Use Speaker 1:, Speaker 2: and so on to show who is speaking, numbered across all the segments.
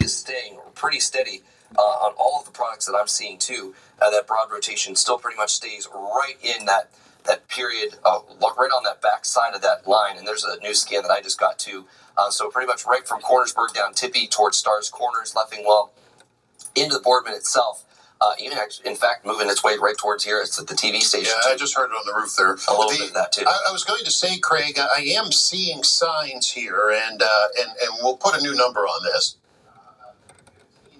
Speaker 1: is staying pretty steady on all of the products that I'm seeing too. That broad rotation still pretty much stays right in that period, right on that back side of that line. And there's a new scan that I just got too. So pretty much right from Cornersburg down Tippy towards Stars Corners, Leffingwell, into the Boardman itself. Even actually, in fact, moving its way right towards here. It's at the TV station.
Speaker 2: Yeah, I just heard it on the roof there.
Speaker 1: A little bit of that too.
Speaker 2: I was going to say, Craig, I am seeing signs here, and we'll put a new number on this.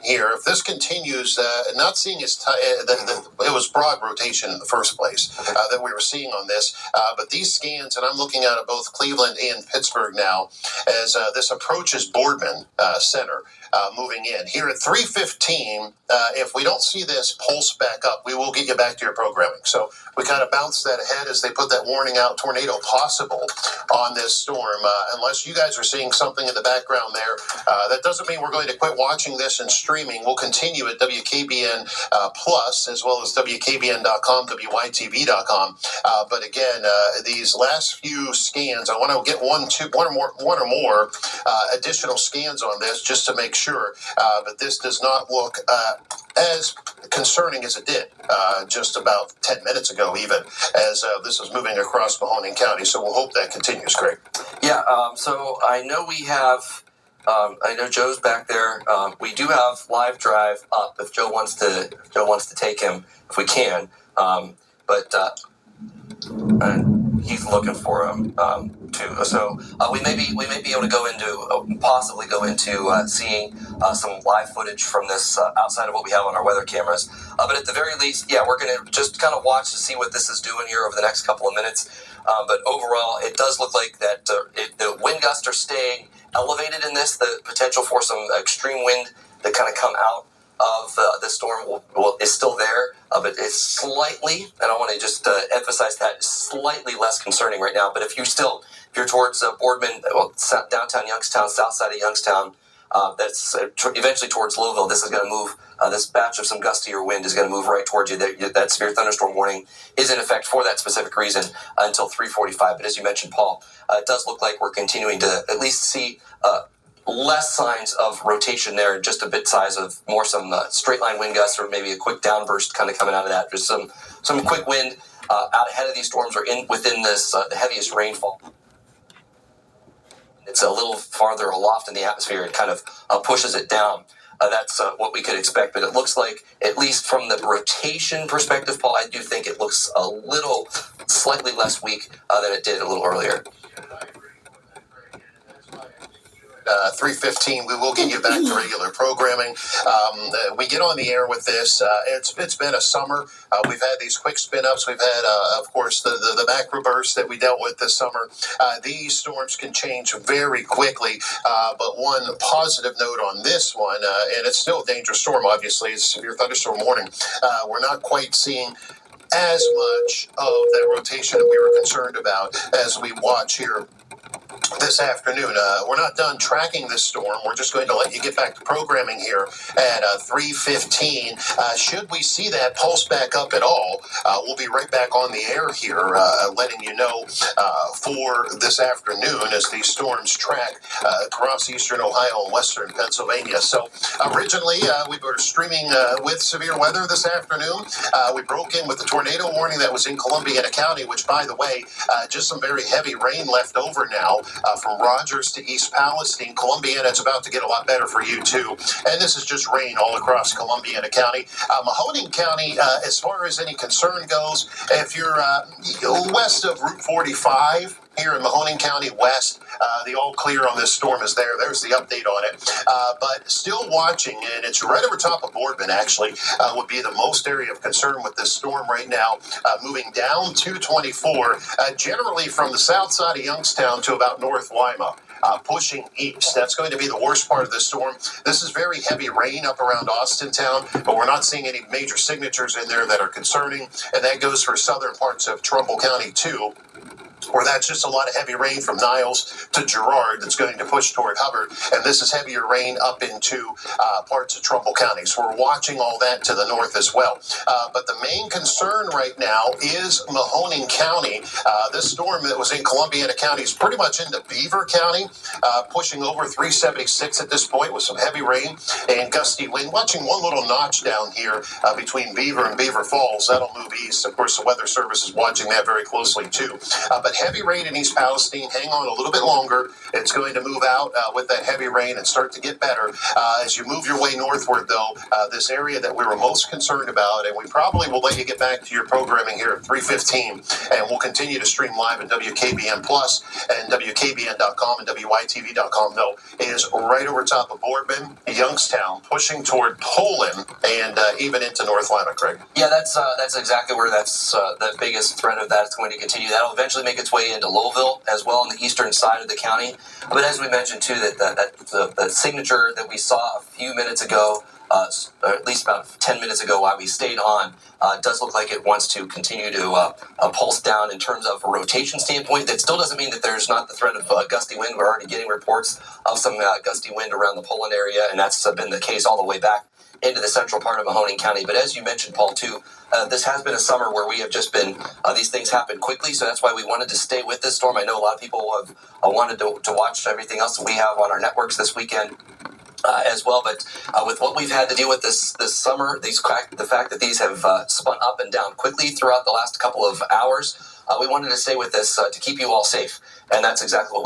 Speaker 2: Here, if this continues, not seeing as it was broad rotation in the first place that we were seeing on this, but these scans, and I'm looking at both Cleveland and Pittsburgh now, as this approaches Boardman Center. Moving in here at 3:15, if we don't see this pulse back up, we will get you back to your programming. So we kind of bounced that ahead as they put that warning out, tornado possible on this storm. Unless you guys are seeing something in the background there, that doesn't mean we're going to quit watching this and streaming. We'll continue at WKBN Plus as well as WKBN.com, WYTV.com. But again, these last few scans, I want to get one or more additional scans on this just to make sure, but this does not look as concerning as it did just about 10 minutes ago, even as this is moving across Mahoning County. So we'll hope that continues, Craig.
Speaker 1: Yeah, so I know we have, I know Joe's back there. We do have live drive up if Joe wants to take him, if we can. But he's looking for him too. So we may be able to go into seeing some live footage from this outside of what we have on our weather cameras. But at the very least, yeah, we're going to just kind of watch to see what this is doing here over the next couple of minutes. But overall, it does look like that the wind gusts are staying elevated in this. The potential for some extreme wind that kind of come out of the storm is still there, but it's slightly, and I want to just emphasize that, slightly less concerning right now. But if you're towards Boardman, downtown Youngstown, south side of Youngstown, that's eventually towards Louisville, this is going to move, this batch of some gustier wind is going to move right towards you. That severe thunderstorm warning is in effect for that specific reason until 3:45. But as you mentioned, Paul, it does look like we're continuing to at least see less signs of rotation there, just a bit size of more some straight line wind gusts or maybe a quick downburst kind of coming out of that. There's some quick wind out ahead of these storms or within this the heaviest rainfall. It's a little farther aloft in the atmosphere. It kind of pushes it down. That's what we could expect, but it looks like, at least from the rotation perspective, Paul, I do think it looks slightly less weak than it did a little earlier.
Speaker 2: 3:15, we will get you back to regular programming. We get on the air with this. It's been a summer. We've had these quick spin-ups. We've had, of course, the macro burst that we dealt with this summer. These storms can change very quickly, but one positive note on this one, and it's still a dangerous storm, obviously, it's a severe thunderstorm warning. We're not quite seeing as much of that rotation that we were concerned about as we watch here this afternoon. We're not done tracking this storm. We're just going to let you get back to programming here at 3:15. Should we see that pulse back up at all, we'll be right back on the air here, letting you know for this afternoon as these storms track across eastern Ohio and western Pennsylvania. So originally, we were streaming with severe weather this afternoon. We broke in with the tornado warning that was in Columbiana County, which, by the way, just some very heavy rain left over now. From Rogers to East Palestine, Columbiana, it's about to get a lot better for you too. And this is just rain all across Columbiana County. Mahoning County, as far as any concern goes, if you're west of Route 45, here in Mahoning County West, the all clear on this storm is there. There's the update on it. But still watching, and it's right over top of Boardman, actually, would be the most area of concern with this storm right now, moving down 224, generally from the south side of Youngstown to about North Lima. Pushing east. That's going to be the worst part of this storm. This is very heavy rain up around Austintown, but we're not seeing any major signatures in there that are concerning, and that goes for southern parts of Trumbull County too. or that's just a lot of heavy rain from Niles to Girard that's going to push toward Hubbard, and this is heavier rain up into parts of Trumbull County. So we're watching all that to the north as well. But the main concern right now is Mahoning County. This storm that was in Columbiana County is pretty much into Beaver County, pushing over 376 at this point with some heavy rain and gusty wind. Watching one little notch down here between Beaver and Beaver Falls. That'll move east. Of course, the Weather Service is watching that very closely too. But heavy rain in East Palestine. Hang on a little bit longer. It's going to move out with that heavy rain and start to get better. As you move your way northward, though, this area that we were most concerned about, and we probably will let you get back to your programming here at 3:15, and we'll continue to stream live at WKBN Plus and WKBN.com and WYTV.com, though, is right over top of Boardman, Youngstown, pushing toward Poland and even into North Lima, Craig.
Speaker 1: Yeah, that's exactly where that's the biggest threat of that is going to continue. That'll eventually make its way into Lowville as well on the eastern side of the county. But as we mentioned too, that signature that we saw a few minutes ago, or at least about 10 minutes ago while we stayed on, does look like it wants to continue to pulse down in terms of a rotation standpoint. That still doesn't mean that there's not the threat of gusty wind. We're already getting reports of some gusty wind around the Poland area, and that's been the case all the way back into the central part of Mahoning County. But as you mentioned, Paul, too, this has been a summer where we have just been, these things happen quickly, so that's why we wanted to stay with this storm. I know a lot of people have wanted to watch everything else that we have on our networks this weekend as well, but with what we've had to deal with this summer, the fact that these have spun up and down quickly throughout the last couple of hours, we wanted to stay with this to keep you all safe, and that's exactly what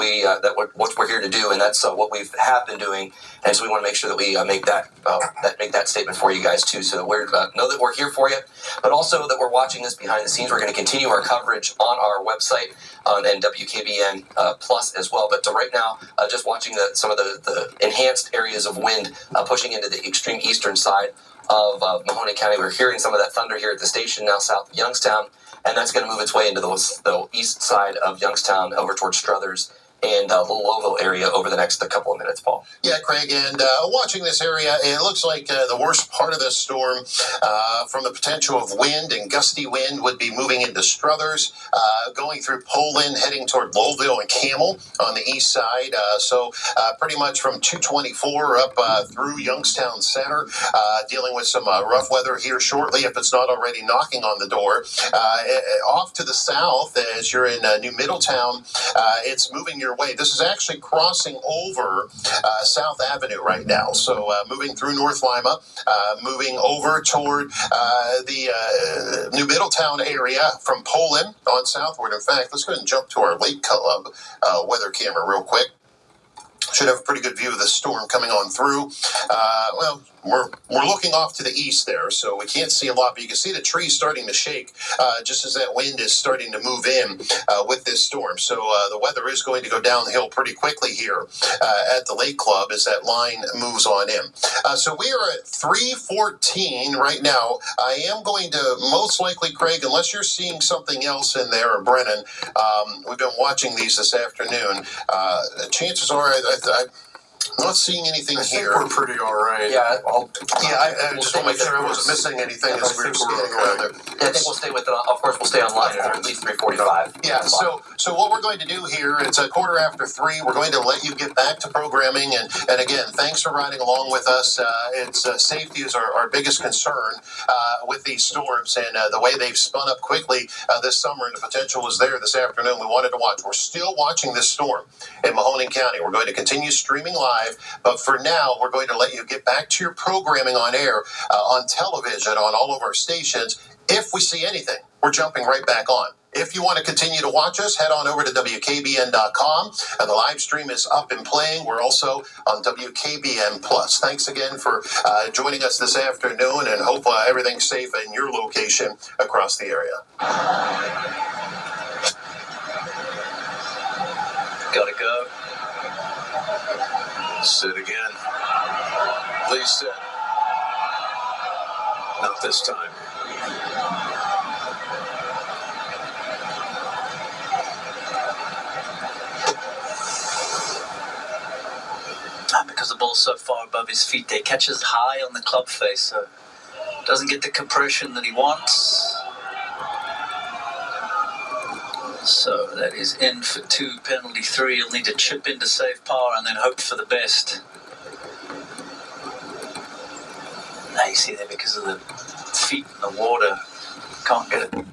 Speaker 1: we're here to do, and that's what we have been doing, and so we want to make sure that we make that statement for you guys too, so that we know that we're here for you, but also that we're watching this behind the scenes. We're going to continue our coverage on our website and WKBN Plus as well, but right now, just watching some of the enhanced areas of wind pushing into the extreme eastern side of Mahoning County. We're hearing some of that thunder here at the station now south of Youngstown, and that's going to move its way into the east side of Youngstown over towards Struthers and the Lowville area over the next couple of minutes, Paul.
Speaker 2: Yeah, Craig, and watching this area, it looks like the worst part of this storm from the potential of wind and gusty wind would be moving into Struthers, going through Poland, heading toward Lowville and Camel on the east side. So pretty much from 224 up through Youngstown Center, dealing with some rough weather here shortly, if it's not already knocking on the door. Off to the south, as you're in New Middletown, it's moving your way. This is actually crossing over South Avenue right now. So moving through North Lima, moving over toward the New Middletown area from Poland on southward. In fact, let's go ahead and jump to our Lake Club weather camera real quick. Should have a pretty good view of the storm coming on through. Well, we're looking off to the east there, so we can't see a lot, but you can see the trees starting to shake just as that wind is starting to move in with this storm. So the weather is going to go downhill pretty quickly here at the Lake Club as that line moves on in. So we are at 3:14 right now. I am going to most likely, Craig, unless you're seeing something else in there, or Brennan, we've been watching these this afternoon. Chances are I'm not seeing anything here.
Speaker 3: We're pretty all right.
Speaker 1: Yeah,
Speaker 2: I just want to make sure I wasn't missing anything as we were scanning around there.
Speaker 1: I think we'll stay with it. Of course, we'll stay online at least 3:45.
Speaker 2: Yeah, so what we're going to do here, it's a 3:15. We're going to let you get back to programming. And again, thanks for riding along with us. Safety is our biggest concern with these storms and the way they've spun up quickly this summer, and the potential is there this afternoon. We wanted to watch. We're still watching this storm in Mahoning County. We're going to continue streaming live, but for now, we're going to let you get back to your programming on air, on television, on all of our stations. If we see anything, we're jumping right back on. If you want to continue to watch us, head on over to WKBN.com. And the live stream is up and playing. We're also on WKBN Plus. Thanks again for joining us this afternoon, and hope everything's safe in your location across the area.
Speaker 3: Gotta go. Sit again. Please sit. Not this time.
Speaker 4: Because the ball's so far above his feet, they catches high on the club face, so doesn't get the compression that he wants. So that is in for 2, penalty 3. He'll need to chip in to save par and then hope for the best. Now you see there, because of the feet in the water, can't get it